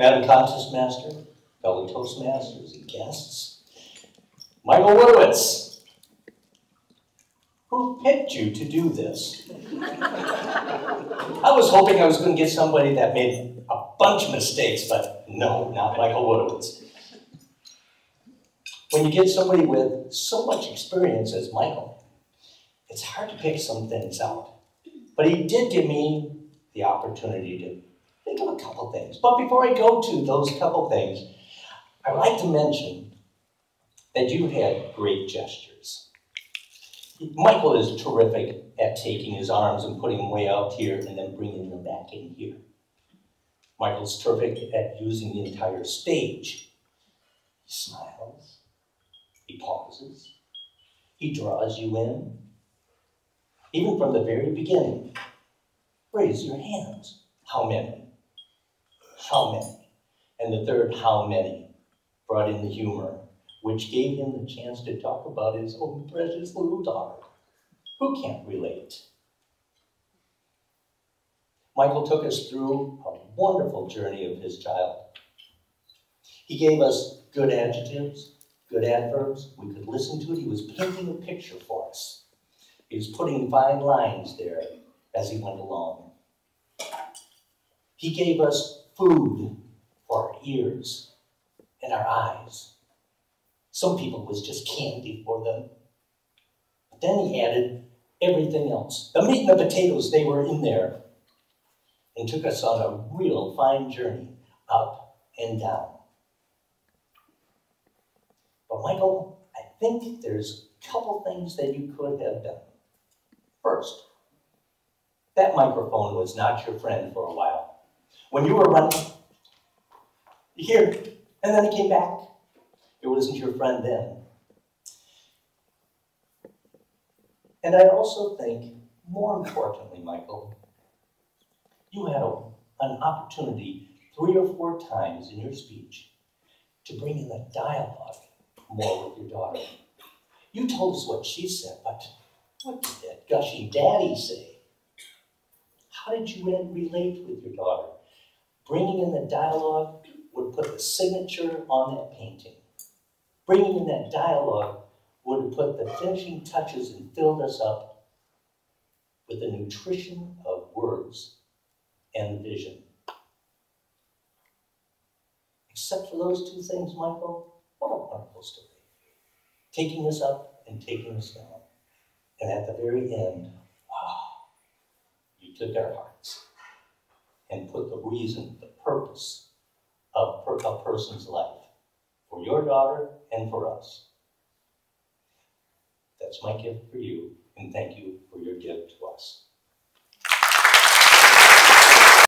Madam Contest Master, fellow Toastmasters and guests, Michael Balitz, who picked you to do this? I was hoping I was going to get somebody that made a bunch of mistakes, but no, not Michael Balitz. When you get somebody with so much experience as Michael, it's hard to pick some things out. But he did give me the opportunity to think of a couple things. But before I go to those couple things, I'd like to mention that you had great gestures. Michael is terrific at taking his arms and putting them way out here and then bringing them back in here. Michael's terrific at using the entire stage. He smiles, he pauses, he draws you in. Even from the very beginning, raise your hands. How many? How many? And the third, how many, brought in the humor, which gave him the chance to talk about his own precious little daughter. Who can't relate? Michael took us through a wonderful journey of his child. He gave us good adjectives, good adverbs. We could listen to it. He was painting a picture for us. He was putting fine lines there as he went along. He gave us food for our ears and our eyes. Some people it was just candy for them. But then he added everything else. The meat and the potatoes, they were in there, and took us on a real fine journey up and down. But Michael, I think there's a couple things that you could have done. First, that microphone was not your friend for a while. When you were running, you hear, and then it came back. It wasn't your friend then. And I also think, more importantly, Michael, you had an opportunity 3 or 4 times in your speech to bring in the dialogue more with your daughter. You told us what she said, but what did that gushing daddy say? How did you relate with your daughter? Bringing in the dialogue would put the signature on that painting. Bringing in that dialogue would have put the finishing touches and filled us up with the nutrition of words and vision. Except for those 2 things, Michael, what a wonderful story. Taking us up and taking us down. And at the very end, wow, you took our hearts and put the reason, the purpose of a person's life for your daughter and for us. That's my gift for you, and thank you for your